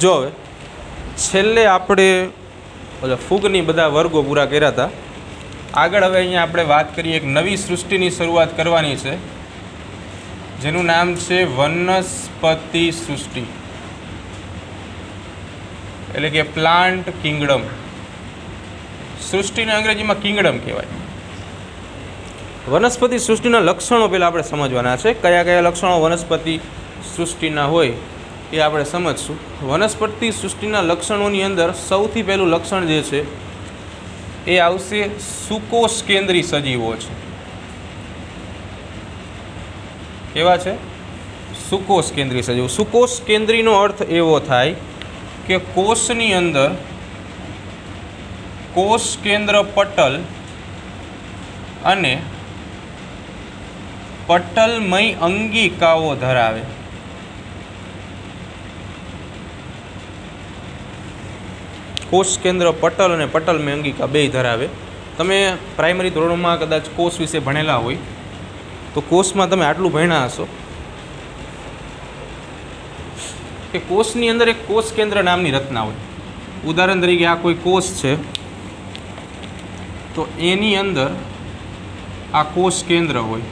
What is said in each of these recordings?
જો હવે છેલ્લે આપણે ફૂગની બધા વર્ગો પૂરા કર્યા હતા. આગળ હવે અહીંયા આપણે વાત કરીએ એક નવી સૃષ્ટિની શરૂઆત કરવાની છે, જેનું નામ છે વનસ્પતિ સૃષ્ટિ, એટલે કે પ્લાન્ટ કિંગડમ. સૃષ્ટિને અંગ્રેજીમાં કિંગડમ કહેવાય. વનસ્પતિ સૃષ્ટિના લક્ષણો પહેલાં આપણે સમજવાના છે. કયા કયા લક્ષણો વનસ્પતિ સૃષ્ટિના હોય એ આપણે સમજશું. વનસ્પતિ સૃષ્ટિના લક્ષણોની અંદર સૌથી પહેલું લક્ષણ જે છે એ આવશે સુકોષ કેન્દ્રી સજીવો છે. કેવા છે? સુકોષ કેન્દ્રી સજીવો. સુકોષ કેન્દ્રીનો અર્થ એવો થાય કે કોષની અંદર કોષ કેન્દ્ર પટલ અને પટલમય અંગિકાઓ ધરાવે. કોષ કેન્દ્ર પટલ અને પટલમય અંગિકા બે ધરાવે. તમે પ્રાઇમરી ધોરણમાં કદાચ કોષ વિશે ભણેલા હોય તો કોષમાં તમે આટલું ભણ્યા હશો કે કોષની અંદર એક કોષ કેન્દ્ર નામની રચના હોય. ઉદાહરણ તરીકે આ કોઈ કોષ છે તો એની અંદર આ કોષ કેન્દ્ર હોય.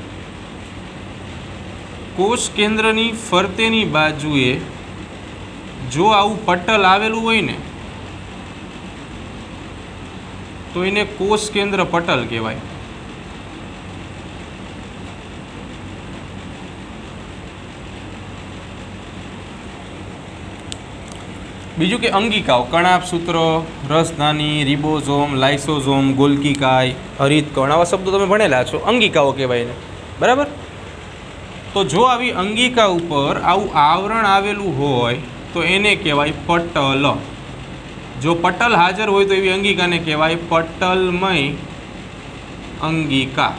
કોષ કેન્દ્રની ફરતેની બાજુએ જો આવું પટલ આવેલું હોય ને તો એને કોષ કેન્દ્ર પટલ કહેવાય. બીજું કે અંગિકાઓ, કણાભસૂત્રો, રસધાની, રિબોઝોમ, લાઇસોઝોમ, ગોલ્ગીકાય, હરિતકણ, આવા શબ્દો તમે ભણેલા છો. અંગિકાઓ કહેવાય ને, બરાબર? તો જો આવી અંગિકા ઉપર આવું આવરણ આવેલું હોય તો એને કહેવાય પટલ. જો પટલ હાજર હોય તો એવી અંગિકાને કહેવાય પટલમય અંગિકા,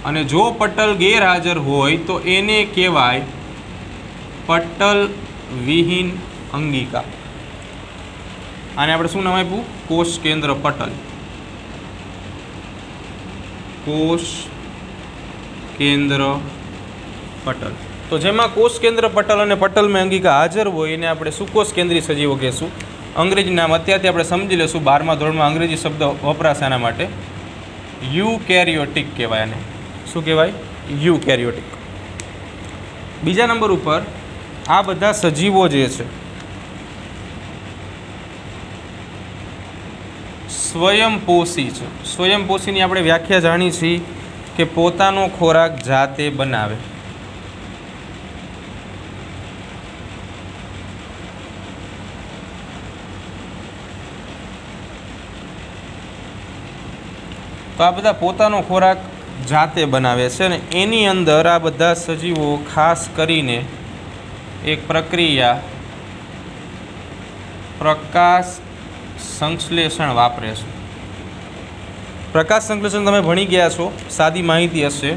અને જો પટલ ગેરહાજર હોય તો એને કહેવાય પટલ વિહીન અંગિકા. આને આપણે શું નામ આપ્યું? કોષ કેન્દ્ર પટલ. કોષ કેન્દ્ર પટલ. તો જેમાં કોષ કેન્દ્ર પટલ અને પટલમય અંગિકા હાજર હોય એને આપણે સુકોષ કેન્દ્રી સજીવો કહેશું. અંગ્રેજી નામ અત્યારથી આપણે સમજી લઈશું. 12મા ધોરણમાં અંગ્રેજી શબ્દ વપરાશે આના માટે. યુકેરિયોટિક કહેવાય આને. શું કહેવાય? યુકેરિયોટિક. બીજા નંબર ઉપર આ બધા સજીવો જે છે સ્વયંપોષી છે. સ્વયંપોષીની આપણે વ્યાખ્યા જાણી છીએ કે પોતાનો ખોરાક જાતે બનાવે. તો આ બધા પોતાનો ખોરાક જાતે બનાવે છે અને એની અંદર આ બધા સજીવો ખાસ કરીને એક પ્રક્રિયા પ્રકાશ સંશ્લેષણ વાપરે છે. પ્રકાશ સંશ્લેષણ તમે ભણી ગયા છો. સાદી માહિતી હશે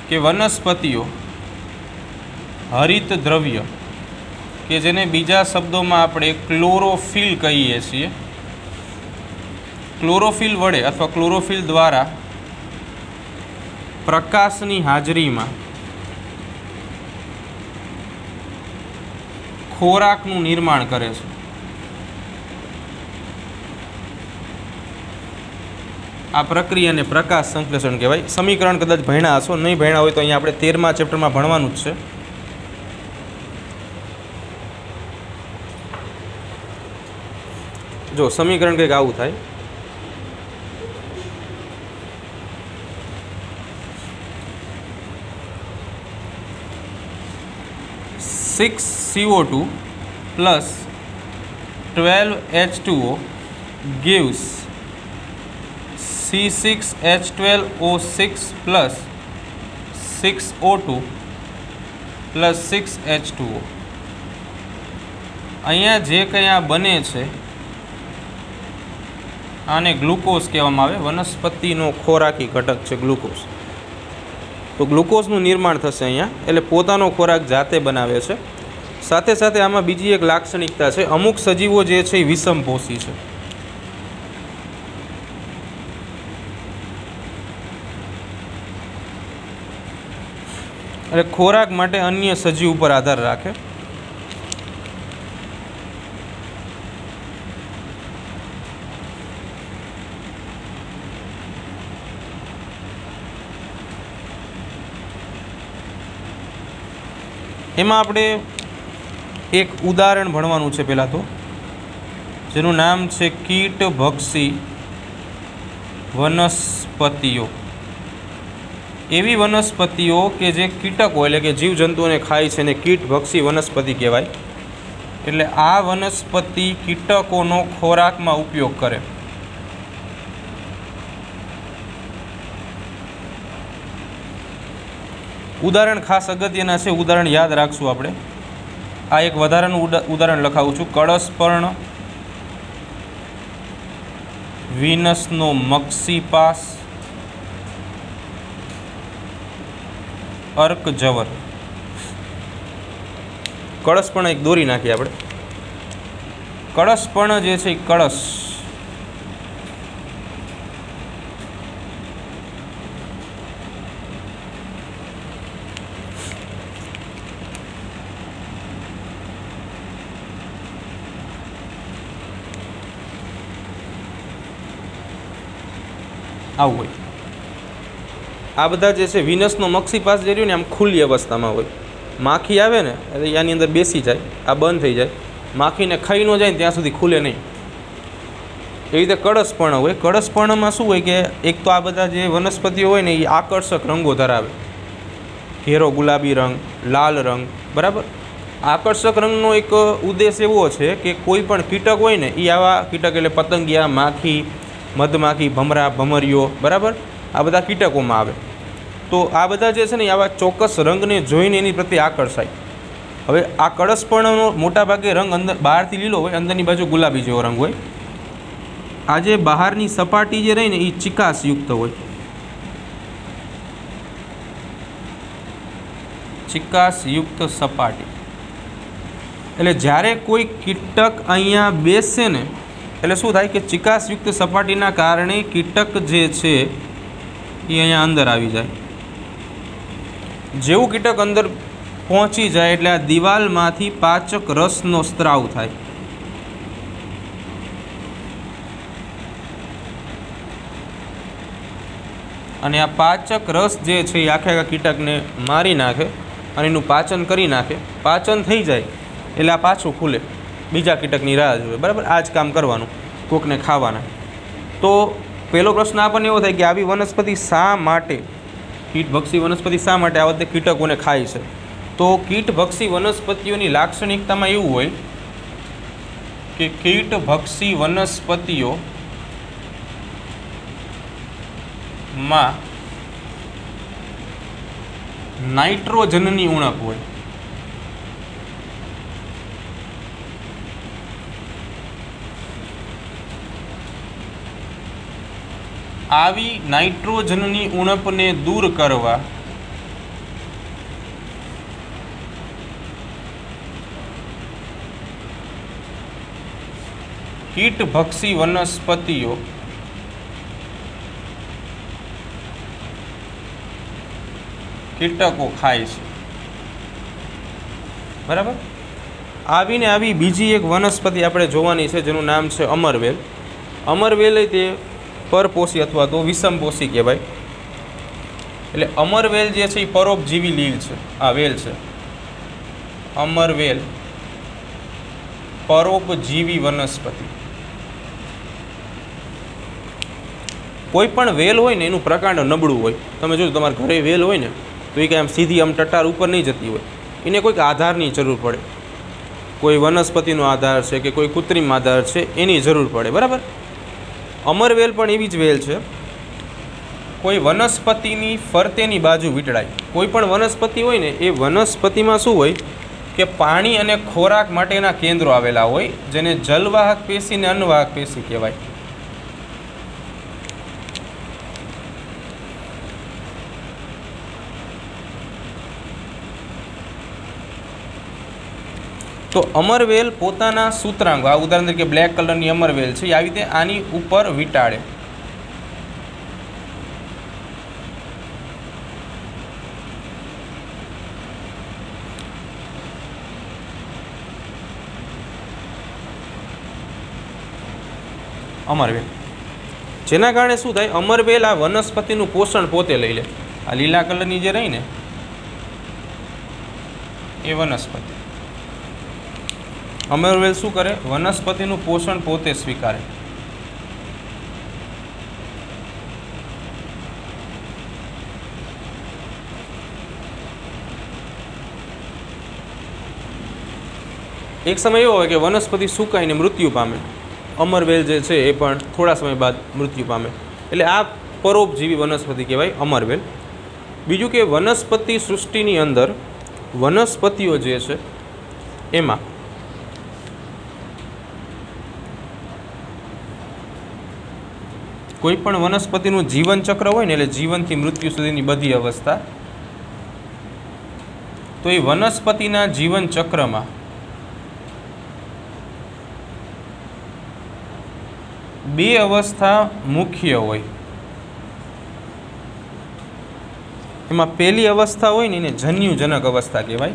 કે વનસ્પતિઓ હરિત દ્રવ્ય કે જેને બીજા શબ્દોમાં આપણે ક્લોરોફિલ કહીએ છીએ, ક્લોરોફિલ વડે અથવા ક્લોરોફિલ દ્વારા પ્રકાશની હાજરીમાં ખોરાકનું નિર્માણ કરે છે. આ પ્રક્રિયાને પ્રકાશ સંશ્લેષણ કહેવાય. સમીકરણ કદાચ ભણ્યા હશો, નહીં ભણ્યા હોય તો અહીંયા આપણે 13મા ચેપ્ટરમાં ભણવાનું જ છે. જો સમીકરણ કંઈક આવું થાય. CO2 plus 12H2O gives C6H12O6 plus 6O2 plus 6H2O. અહીંયા જે કંઈ આ બને છે આને ગ્લુકોઝ કહેવામાં આવે. વનસ્પતિનો ખોરાકી ઘટક છે ગ્લુકોઝ. તો ગ્લુકોઝનું નિર્માણ થશે અહીંયા, એટલે પોતાનો ખોરાક જાતે બનાવે છે. સાથે સાથે આમાં બીજી એક લાક્ષણિકતા છે, અમુક સજીવો જે છે એ વિષમપોષી છે. એટલે ખોરાક માટે અન્ય સજીવ ઉપર આધાર રાખે. એમાં આપણે એક ઉદાહરણ ભણવાનું છે પહેલાં તો, જેનું નામ છે કીટભક્ષી વનસ્પતિઓ. એવી વનસ્પતિઓ કે જે કીટકો એટલે કે જીવજંતુઓને ખાય છે ને કીટભક્ષી વનસ્પતિ કહેવાય. એટલે આ વનસ્પતિ કીટકોનો ખોરાકમાં ઉપયોગ કરે. ઉદાહરણ ખાસ અગત્યના છે, ઉદાહરણ યાદ રાખશું આપણે. આ એક વધારાનું ઉદાહરણ લખાવું છું. કળશપર્ણ, વિનસનો મક્ષીપાસ, અર્કજવર. કળશપર્ણ એક દોરી નાખીએ આપણે. કળશપર્ણ જે છે એ કળશ, આવું હોય. આ બધા જે છે વિનસનો મક્ષીપાસ જે રહ્યું ને આમ ખુલ્લી અવસ્થામાં હોય. માખી આવે ને એટલે આની અંદર બેસી જાય, આ બંધ થઈ જાય. માખીને ખાઈ ન જાય ને ત્યાં સુધી ખુલે નહીં. એવી રીતે કળશપર્ણ હોય. કળશપર્ણમાં શું હોય કે એક તો આ બધા જે વનસ્પતિઓ હોય ને એ આકર્ષક રંગો ધરાવે. ઘેરો ગુલાબી રંગ, લાલ રંગ, બરાબર. આકર્ષક રંગનો એક ઉદ્દેશ એવો છે કે કોઈ પણ કીટક હોય ને એ આવા કીટક એટલે પતંગિયા, માખી, મધમાખી, ભમરા, ભમરીઓ, બરાબર, આ બધા કીટકોમાં આવે. તો આ બધા જે છે ને આવા ચોક્કસ રંગને જોઈને એની પ્રત્યે આકર્ષાય. હવે આ કળશપર્ણનો મોટાભાગે રંગ અંદર બહારથી લીલો હોય, અંદરની બાજુ ગુલાબી જેવો રંગ હોય. આ જે બહારની સપાટી જે રહી ને એ ચિકાસયુક્ત હોય. ચિકાસયુક્ત સપાટી એટલે જ્યારે કોઈ કીટક અહીંયા બેસે ને એટલે શું થાય કે ચિકાસયુક્ત સપાટીના કારણે કીટક જે છે એ અહીંયા અંદર આવી જાય. જેવું કીટક અંદર પહોંચી જાય એટલે આ દિવાલમાંથી પાચક રસનો સ્ત્રાવ થાય. અને આ પાચક રસ જે છે એ આખા કીટકને મારી નાખે અને એનું પાચન કરી નાખે. પાચન થઈ જાય એટલે આ પાછું ખુલે, બીજા કીટકની રાહ જોવે, બરાબર. આ જ કામ કરવાનું, કોકને ખાવાના. તો પહેલો પ્રશ્ન આપણને એવો થાય કે આવી વનસ્પતિ શા માટે, કીટભક્ષી વનસ્પતિ શા માટે આ વખતે કીટકોને ખાય છે? તો કીટભક્ષી વનસ્પતિઓની લાક્ષણિકતામાં એવું હોય કે કીટભક્ષી વનસ્પતિઓમાં નાઇટ્રોજનની ઉણપ હોય. આવી નાઇટ્રોજનની ઉણપને દૂર કરવા કીટભક્ષી વનસ્પતિઓ કીટકો ખાય છે, બરાબર. આવીને આવી બીજી એક વનસ્પતિ આપણે જોવાની છે જેનું નામ છે અમરવેલ. અમરવેલ તે પરપોષી અથવા તો વિષમપોષી કહેવાય. એટલે અમરવેલ જે છે એ પરોપજીવી લીલ છે. આ વેલ છે અમરવેલ, પરોપજીવી વનસ્પતિ. કોઈ પણ વેલ હોય ને એનું પ્રકાંડ નબળું હોય. તમે જોજો તમારા ઘરે વેલ હોય ને તો એ કાંઈ આમ સીધી આમ ટટાર ઉપર નહીં જતી હોય. એને કોઈક આધારની જરૂર પડે. કોઈ વનસ્પતિનો આધાર છે કે કોઈ કૃત્રિમ આધાર છે એની જરૂર પડે, બરાબર. અમરવેલ પણ એવી જ વેલ છે. કોઈ વનસ્પતિની ફરતેની બાજુ વીંટળાય. કોઈ પણ વનસ્પતિ હોય ને એ વનસ્પતિમાં શું હોય કે પાણી અને ખોરાક માટેના કેન્દ્રો આવેલા હોય, જેને જલવાહક પેશી અને અન્નવાહક પેશી કહેવાય. તો અમરવેલ પોતાના સૂત્રાંગો, આ ઉદાહરણ તરીકે બ્લેક કલરની અમરવેલ છે, આવી રીતે આની ઉપર વીંટાળે. અમરવેલ જેના કારણે શું થાય, અમરવેલ આ વનસ્પતિનું પોષણ પોતે લઈ લે. આ લીલા કલરની જે રહી ને એ વનસ્પતિ. અમરવેલ શું કરે? વનસ્પતિનું પોષણ પોતે સ્વીકારે. એક સમય એવો હોય કે વનસ્પતિ સુકાઈને મૃત્યુ પામે. અમરવેલ જે છે એ પણ થોડા સમય બાદ મૃત્યુ પામે. એટલે આ પરોપજીવી વનસ્પતિ કહેવાય અમરવેલ. બીજું કે વનસ્પતિ સૃષ્ટિની અંદર વનસ્પતિઓ જે છે એમાં કોઈ પણ વનસ્પતિનું જીવન ચક્ર હોય ને, એટલે જીવનથી મૃત્યુ સુધીની બધી અવસ્થા, તો એ વનસ્પતિના જીવન ચક્રમાં બે અવસ્થા મુખ્ય હોય. એમાં પહેલી અવસ્થા હોય ને એને જન્યુજનક અવસ્થા કહેવાય.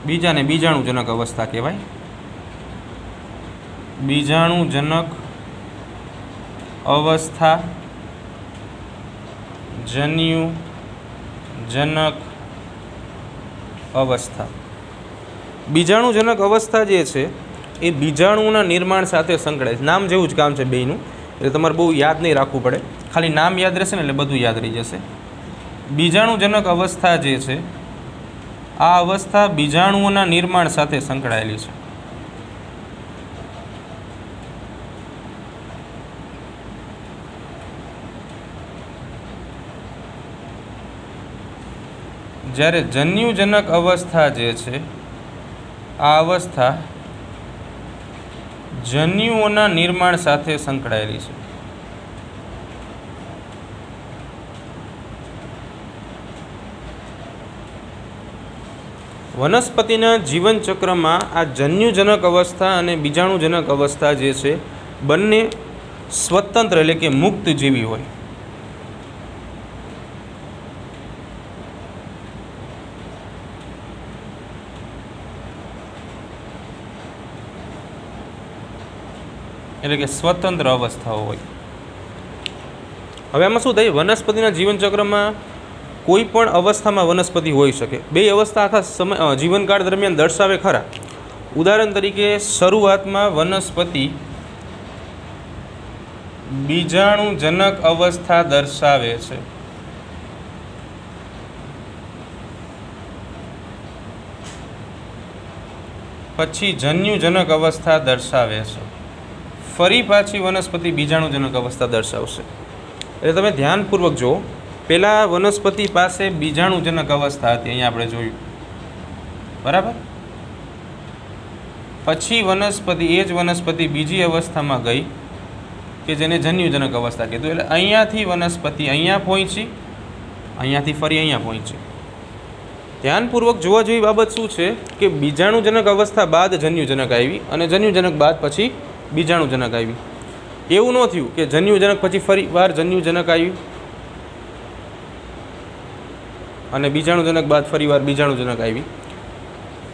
બીજાને બીજાણુજનક અવસ્થા કહેવાય. બીજાણુજનક અવસ્થા, જન્યુજનક અવસ્થા. બીજાણુજનક અવસ્થા જે છે એ બીજાણુના નિર્માણ સાથે સંકળાય છે. નામ જેવું જ કામ છે બેયનું, એટલે તમારે બહુ યાદ નહીં રાખવું પડે. ખાલી નામ યાદ રહેશે ને એટલે બધું યાદ રહી જશે. બીજાણુજનક અવસ્થા જે છે આ અવસ્થા બીજાણુઓના નિર્માણ સાથે સંકળાયેલી છે. જ્યારે જન્યુજનક અવસ્થા જે છે આ અવસ્થા જન્યુઓના નિર્માણ સાથે સંકળાયેલી છે. વનસ્પતિના જીવન ચક્રમાં આ જન્યુજનક અવસ્થા અને બીજાણુજનક અવસ્થા જે છે બંને સ્વતંત્ર એટલે કે મુક્ત જીવી હોય. એટલે કે સ્વતંત્ર અવસ્થાઓ હોય. હવે આમાં શું થાય? વનસ્પતિના જીવનચક્રમાં કોઈ પણ અવસ્થામાં વનસ્પતિ હોઈ શકે. બે અવસ્થા આખા સમય જીવનકાળ દરમિયાન દર્શાવે ખરા. ઉદાહરણ તરીકે શરૂઆતમાં વનસ્પતિ બીજાણુજનક અવસ્થા દર્શાવે છે. પછી જન્યુજનક અવસ્થા દર્શાવે છે. ફરી પાછી વનસ્પતિ બીજાણુજનક અવસ્થા દર્શાવશે. એટલે તમે ધ્યાનપૂર્વક જુઓ. પહેલાં વનસ્પતિ પાસે બીજાણુજનક અવસ્થા હતી, અહીંયા આપણે જોયું, બરાબર. પછી વનસ્પતિ એ જ વનસ્પતિ બીજી અવસ્થામાં ગઈ કે જેને જન્યુજનક અવસ્થા કીધું. એટલે અહીંયાથી વનસ્પતિ અહીંયા પહોંચી, અહીંયાથી ફરી અહીંયા પહોંચી. ધ્યાનપૂર્વક જોવા જેવી બાબત શું છે કે બીજાણુજનક અવસ્થા બાદ જન્યુજનક આવી અને જન્યુજનક બાદ પછી બીજાણુજનક આવી. એવું ન થયું કે જન્યુજનક પછી ફરી વાર જન્યુજનક આવ્યું અને બીજાણુજનક બાદ ફરી વાર બીજાણુજનક આવી.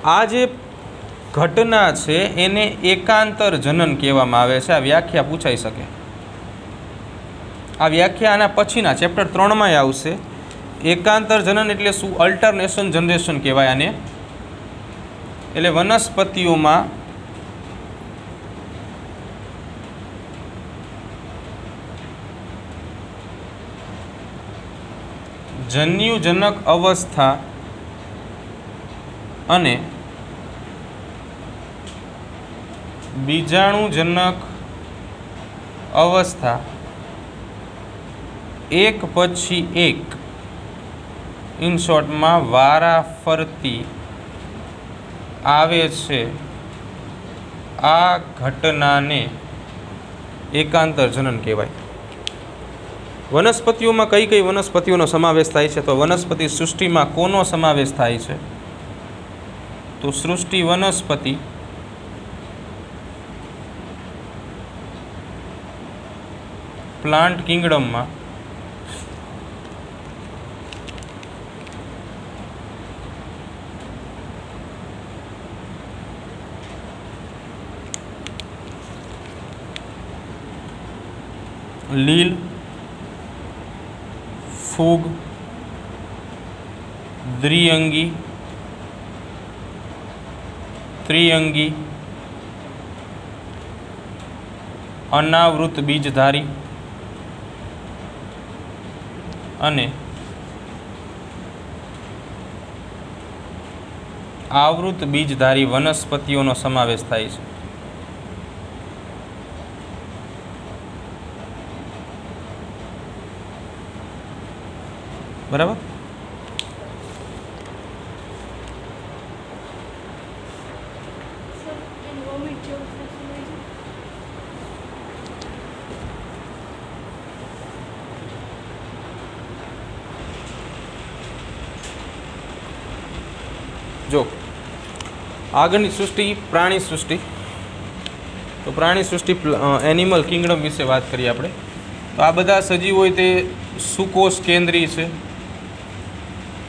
આ જે ઘટના છે એને એકાંતર જનન કહેવામાં આવે છે. આ વ્યાખ્યા પૂછાઈ શકે. આ વ્યાખ્યા આના પછીના ચેપ્ટર 3માં આવશે. એકાંતર જનન એટલે શું? અલ્ટરનેશન જનરેશન કહેવાય આને. એટલે વનસ્પતિઓમાં જન્યુજનક અવસ્થા અને બીજાણુજનક અવસ્થા એક પછી એક ઇન શોર્ટમાં વારાફરતી આવે છે. આ ઘટનાને એકાંતર જનન કહેવાય. વનસ્પતિઓમાં કઈ કઈ વનસ્પતિઓનો સમાવેશ થાય છે? તો વનસ્પતિ સૃષ્ટિમાં કોનો સમાવેશ થાય છે? તો સૃષ્ટિ વનસ્પતિ પ્લાન્ટ કિંગડમમાં લીલ, ફૂગ, દ્વિઅંગી, ત્રિઅંગી, અનાવૃત બીજધારી અને આવૃત બીજધારી વનસ્પતિઓનો સમાવેશ થાય છે. બરાબર. જો આગળની સૃષ્ટિ પ્રાણી સૃષ્ટિ. તો પ્રાણી સૃષ્ટિ એનિમલ કિંગડમ વિશે વાત કરીએ આપણે. તો આ બધા સજીવ હોય તે સુકોષ કેન્દ્રી છે.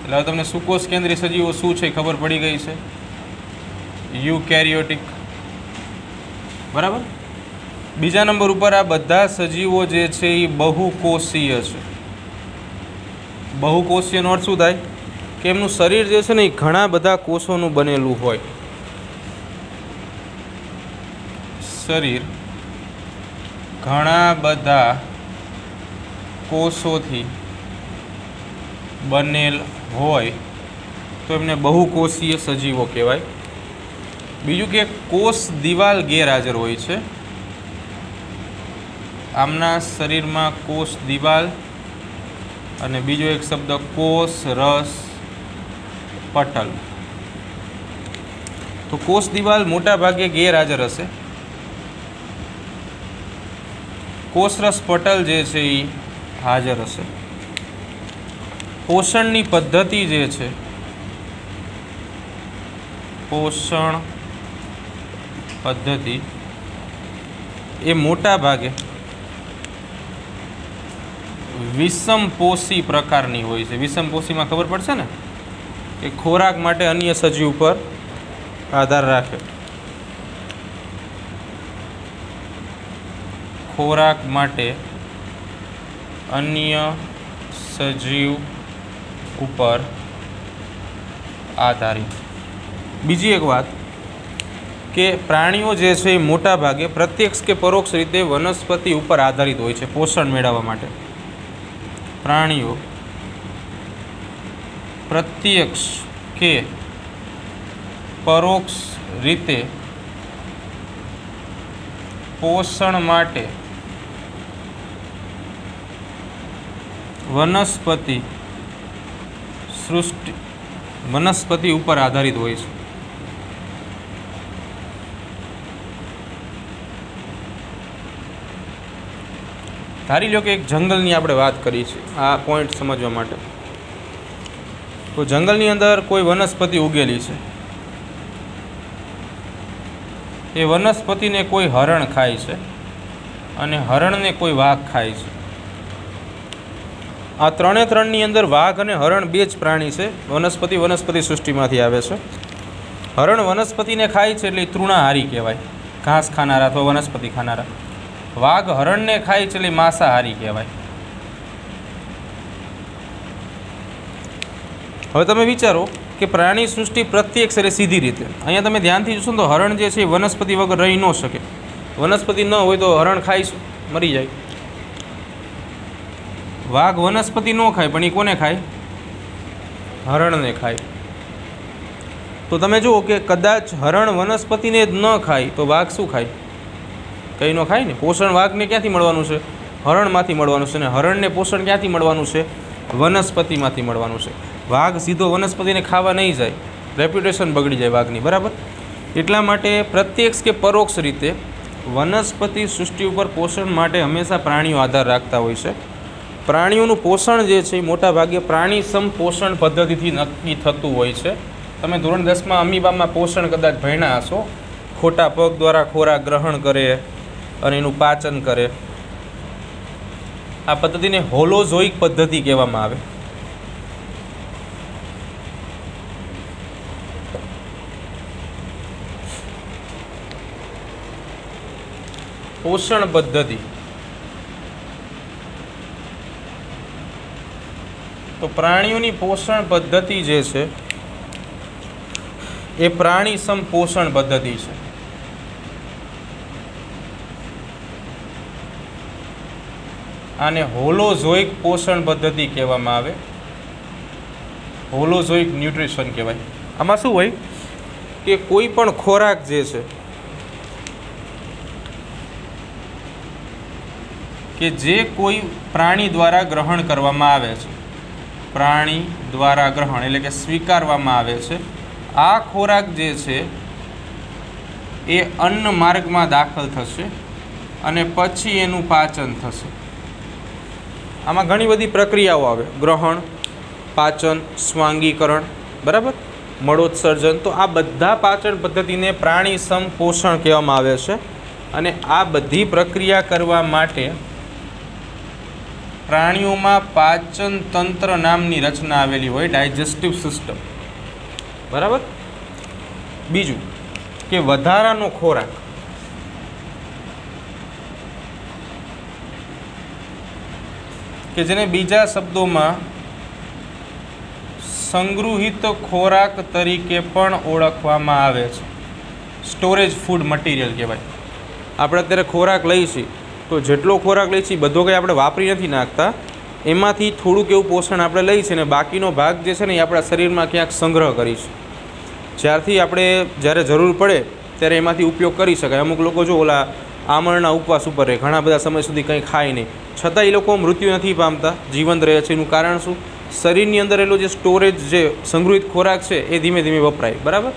એટલે હવે તમને સુકોષ કેન્દ્રી સજીવો શું છે ખબર પડી ગઈ છે. યુકેરિયોટિક. બરાબર. બીજા નંબર ઉપર આ બધા સજીવો જે છે એ બહુકોષીય છે. બહુકોષીયનો અર્થ શું થાય કે એમનું શરીર જે છે ને એ ઘણા બધા કોષોનું બનેલું હોય. શરીર ઘણા બધા કોષોથી બનેલ હોય તો એમને બહુકોષીય સજીવો કહેવાય. બીજું કે કોષ દિવાલ ગેરહાજર હોય છે. આમના શરીરમાં કોષ દિવાલ અને બીજો એક શબ્દ કોષ રસ પટલ. તો કોષ દિવાલ મોટા ભાગે ગેરહાજર હશે. કોષરસ પટલ જે છે એ હાજર હશે. પોષણની પદ્ધતિ જે છે, પોષણ પદ્ધતિ એ મોટા ભાગે વિષમપોષી પ્રકારની હોય છે. વિષમપોષીમાં ખબર પડશે ને કે ખોરાક માટે અન્ય સજીવ પર આધાર રાખે. ખોરાક માટે અન્ય સજીવ ઉપર આધારિત. બીજી એક વાત કે પ્રાણીઓ જે છે એ મોટા ભાગે પ્રત્યક્ષ કે પરોક્ષ રીતે વનસ્પતિ ઉપર આધારિત હોય છે પોષણ મેળવવા માટે. પ્રાણીઓ પ્રત્યક્ષ કે પરોક્ષ રીતે પોષણ માટે વનસ્પતિ ઉપર આધારિત હોય છે. ધારી લો કે એક જંગલની આપણે વાત કરી છે આ પોઈન્ટ સમજવા માટે. તો જંગલની અંદર કોઈ વનસ્પતિ ઉગેલી છે. એ વનસ્પતિને કોઈ હરણ ખાય છે અને હરણને કોઈ વાઘ ખાય છે. આ ત્રણની અંદર વાઘ અને હરણ બે જ પ્રાણી છે. વનસ્પતિ સૃષ્ટિમાંથી આવે છે. હરણ વનસ્પતિને ખાય છે એટલે તૃણાહારી કહેવાય, ઘાસ ખાનારા અથવા વનસ્પતિ ખાનારા. વાઘ હરણને ખાય છે એટલે માંસાહારી કહેવાય. હવે તમે વિચારો કે પ્રાણી સૃષ્ટિ પ્રત્યક્ષ એટલે સીધી રીતે. અહીંયા તમે ધ્યાનથી જોશો તો હરણ જે છે એ વનસ્પતિ વગર રહી ન શકે. વનસ્પતિ ન હોય તો હરણ ખાઈ મરી જાય. વાઘ વનસ્પતિ ન ખાય પણ એ કોને ખાય? હરણને ખાય. તો તમે જુઓ કે કદાચ હરણ વનસ્પતિને જ ન ખાય તો વાઘ શું ખાય? કંઈ ન ખાય ને. પોષણ વાઘને ક્યાંથી મળવાનું છે? હરણમાંથી મળવાનું છે. ને હરણને પોષણ ક્યાંથી મળવાનું છે? વનસ્પતિમાંથી મળવાનું છે. વાઘ સીધો વનસ્પતિને ખાવા નહીં જાય, રેપ્યુટેશન બગડી જાય વાઘની. બરાબર. એટલા માટે પ્રત્યક્ષ કે પરોક્ષ રીતે વનસ્પતિ સૃષ્ટિ ઉપર પોષણ માટે હંમેશા પ્રાણીઓ આધાર રાખતા હોય છે. પ્રાણીઓનું પોષણ જે છે એ મોટા ભાગે પ્રાણી પોષણ પદ્ધતિથી નક્કી થતું હોય છે. તમે ધોરણ 10માં અમીબામાં પોષણ કદાચ ભણ્યા હશો. ખોટા પગ દ્વારા ખોરાક ગ્રહણ કરે અને એનું પાચન કરે. આ પદ્ધતિને હોલોઝોઇક પદ્ધતિ કહેવામાં આવે. પોષણ પદ્ધતિ તો પ્રાણીઓની પોષણ પદ્ધતિ જે છે એ પ્રાણીસમ પોષણ પદ્ધતિ છે. આને હોલોઝોઇક પોષણ પદ્ધતિ કહેવામાં આવે. હોલોઝોઇક ન્યુટ્રિશન કહેવાય. આમાં શું હોય કે કોઈ પણ ખોરાક જે છે કે જે કોઈ પ્રાણી દ્વારા ગ્રહણ કરવામાં આવે છે, પ્રાણી દ્વારા ગ્રહણ એટલે કે સ્વીકારવામાં આવે છે, આ ખોરાક જે છે એ અન્ન માર્ગમાં દાખલ થશે અને પછી એનું પાચન થશે. આમાં ઘણી બધી પ્રક્રિયાઓ આવે, ગ્રહણ, પાચન, સ્વાંગીકરણ, બરાબર, મળોત્સર્જન. તો આ બધા પાચન પદ્ધતિને પ્રાણીસમ પોષણ કહેવામાં આવે છે. અને આ બધી પ્રક્રિયા કરવા માટે પ્રાણીઓમાં પાચન તંત્ર નામની રચના આવેલી હોય, ડાયજેસ્ટિવ સિસ્ટમ, બરાબર. બીજું કે વધારાનો ખોરાક, કે જેને બીજા શબ્દોમાં સંગૃહિત ખોરાક તરીકે પણ ઓળખવામાં આવે છે. સ્ટોરેજ ફૂડ મટીરિયલ કહેવાય. આપણે અત્યારે ખોરાક લઈએ છીએ તો જેટલો ખોરાક લઈએ છીએ બધો કંઈ આપણે વાપરી નથી નાખતા, એમાંથી થોડુંક એવું પોષણ આપણે લઈએ છીએ અને બાકીનો ભાગ જે છે ને એ આપણા શરીરમાં ક્યાંક સંગ્રહ કરીશું. જ્યારે જરૂર પડે ત્યારે એમાંથી ઉપયોગ કરી શકાય. અમુક લોકો જો ઓલા આમળના ઉપવાસ ઉપર રહે, ઘણા બધા સમય સુધી કંઈ ખાય નહીં, છતાં એ લોકો મૃત્યુ નથી પામતા, જીવંત રહે છે. એનું કારણ શું? શરીરની અંદર એલો જે સ્ટોરેજ, જે સંગ્રહિત ખોરાક છે એ ધીમે ધીમે વપરાય, બરાબર.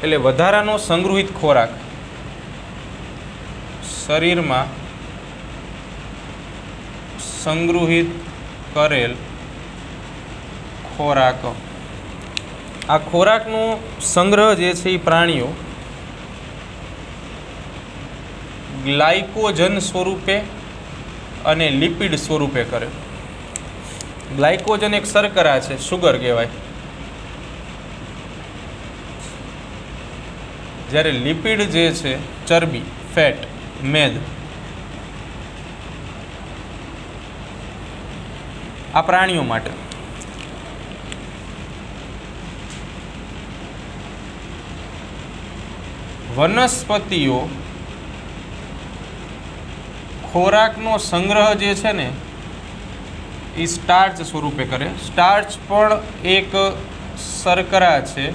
એટલે વધારાનો સંગ્રહિત ખોરાક, શરીરમાં સંગ્રહિત કરેલ ખોરાક, આ ખોરાકનો સંગ્રહ જે છે એ પ્રાણીઓ ગ્લાયકોજન સ્વરૂપે અને લિપિડ સ્વરૂપે કરે. ગ્લાયકોજન એક શર્કરા છે, શુગર કહેવાય, જ્યારે લિપિડ જે છે ચરબી, ફેટ, મેદ, આ પ્રાણીઓ માટે. વનસ્પતિઓ ખોરાકનો સંગ્રહ જે છે ને એ સ્ટાર્ચ સ્વરૂપે કરે. સ્ટાર્ચ પણ એક શર્કરા છે,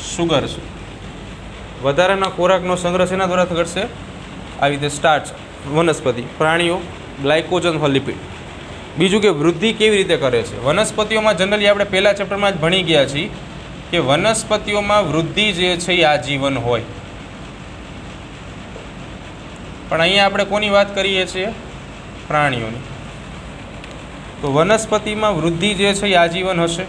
શુગર છે. વધારાના ખોરાકનો સંગ્રહ શેના દ્વારા કરશે? આવી રીતે સ્ટાર્ચ, વનસ્પતિ. પ્રાણીઓ ગ્લાયકોજન અથવા લિપિડ. બીજું કે વૃદ્ધિ કેવી રીતે કરે છે? વનસ્પતિઓમાં જનરલી આપણે પહેલા ચેપ્ટરમાં જ ભણી ગયા છીએ કે વનસ્પતિઓમાં વૃદ્ધિ જે છે એ આજીવન હોય. પણ અહીંયા આપણે કોની વાત કરીએ છીએ? પ્રાણીઓની. તો વનસ્પતિમાં વૃદ્ધિ જે છે એ આજીવન હશે.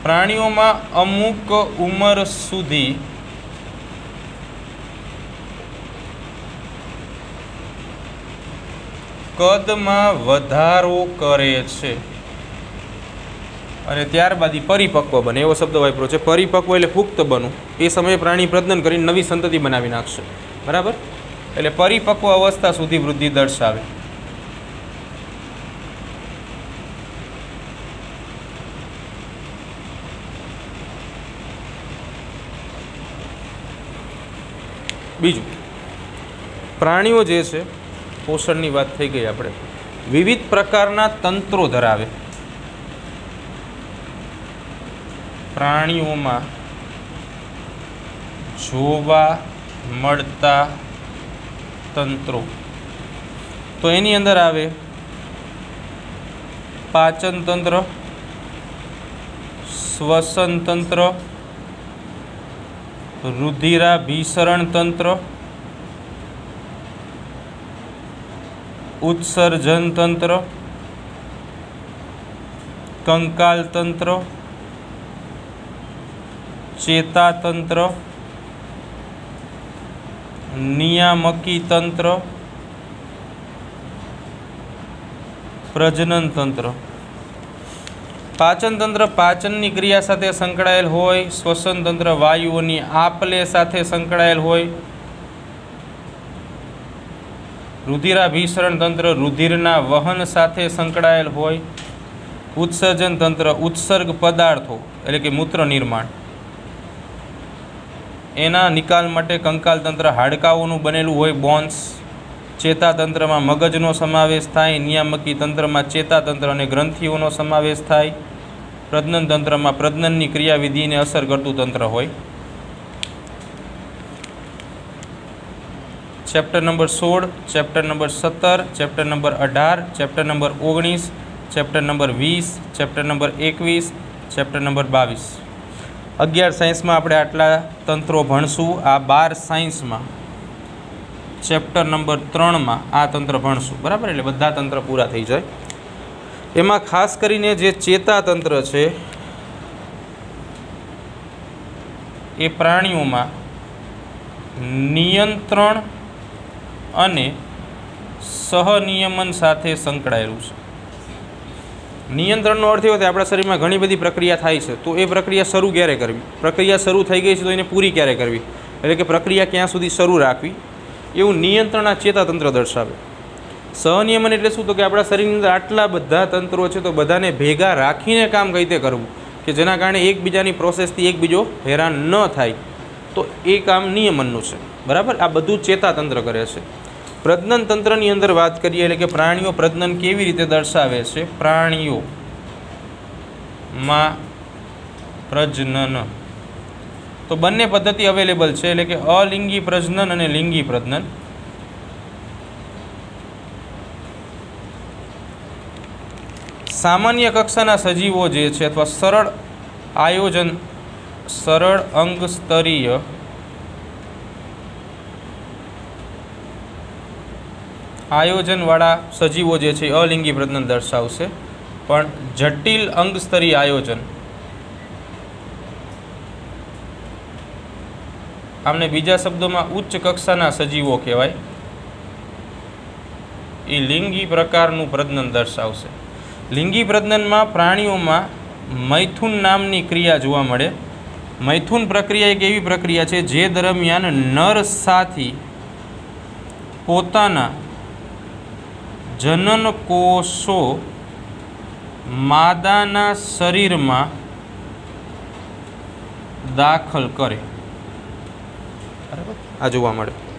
પ્રાણીઓમાં અમુક ઉંમર સુધી કદમાં વધારો કરે છે અને ત્યારબાદ પરિપક્વ બને, એવો શબ્દ વાપર્યો છે. પરિપક્વ એટલે પુખ્ત બનવું. એ સમયે પ્રાણી પ્રજનન કરીને નવી સંતતિ બનાવી નાખશે, બરાબર. એટલે પરિપક્વ અવસ્થા સુધી વૃદ્ધિ દર્શાવે. બીજું, પ્રાણીઓ જે છે, પોષણની વાત થઈ ગઈ આપણે, વિવિધ પ્રકારના તંત્રો ધરાવે. પ્રાણીઓમાં જોવા મળતા તંત્રો, તો એની અંદર આવે પાચન તંત્ર, શ્વસન તંત્ર, રુધિરાભિસરણ તંત્ર, ઉત્સર્જન તંત્ર, કંકાલ તંત્ર, ચેતાતંત્ર, નિયામકી તંત્ર, પ્રજનન તંત્ર. પાચન તંત્ર પાચનની ક્રિયા સાથે સંકળાયેલ હોય. શ્વસન તંત્ર વાયુઓની આપ-લે સાથે સંકળાયેલ હોય. રુધિરાભિસરણ તંત્ર રુધિરના વહન સાથે સંકળાયેલ હોય. उत्सर्जन तंत्र उत्सर्ग पदार्थों एटले के मूत्र निर्माण एना निकाल माटे कंकाल तंत्र हाडकाओनुं बनेलुं होय बोन्स। चेतातंत्र में मगजनो समावेश थाय। नियामकी तंत्र में चेतातंत्र अने ग्रंथिओनो समावेश थाय। प्रजनन तंत्र में प्रजनननी क्रियाविधि ने असर करतुं तंत्र होय। Chapter number 16, chapter number 17, chapter number 18, chapter number 19, chapter number 20, chapter number 21, chapter number 22। 11 science में आपणे आटला तंत्रो भणशुं। आ 12 साइंस में चैप्टर नंबर 3 में आ तंत्र भणशुं। बराबर, एटले बधा तंत्र पूरा थई जाय। एमां खास करीने जे चेतातंत्र छे ए प्राणीओमां नियंत्रण अने सहनियमन साथे संकळायेलुं छे। नियंत्रणनो अर्थ एवो थाय आपણા शरीरमां घणी बधी प्रक्रिया थाय छे, तो ए प्रक्रिया शरू क्यारे करवी, प्रक्रिया शरू थई गई छे तो एने पूरी क्यारे करवी, एटले के प्रक्रिया क्यां सुधी शरू राखवी, एवुं नियंत्रण आ चेतातंत्र दर्शावे। सहनियमन एटले शुं, तो कि आपણા शरीરની અંદર આટલા બધા તંત્રો છે તો બધાને ભેગા રાખીને કામ કઈ રીતે કરવું કે જેના કારણે એકબીજાની પ્રોસેસથી એકબીજો હેરાન ન થાય, તો એ કામ નિયમનનું છે। બરાબર, આ બધું ચેતાતંત્ર કરે છે। પ્રજનન તંત્રની અંદર વાત કરીએ એટલે કે પ્રાણીઓ પ્રજનન કેવી રીતે દર્શાવે છે। પ્રાણીઓમાં પ્રજનન તો બંને પદ્ધતિ અવેલેબલ છે, એટલે કે અલિંગી પ્રજનન અને લિંગી પ્રજનન। सामान्य कक्षाना सजीवों जे छे अथवा सरल आयोजन सरल अंग स्तरीय आयोजनवाळा सजीवों जे छे अलिंगी प्रजनन दर्शावशे, पण जटिल अंग स्तरीय आयोजन आमने बीजा शब्दों में उच्च कक्षाना सजीवों कहेवाय। ए लिंगी प्रकारनुं प्रजनन दर्शावशे। लिंगी प्रजनन में प्राणीओं में मैथुन नामनी क्रिया जोवा मळे। मैथुन प्रक्रिया एक एवी प्रक्रिया है जे दरमियान नर साथी पोताना जनन कोषो मादाना शरीर में दाखल करे। आ जोवा मळे।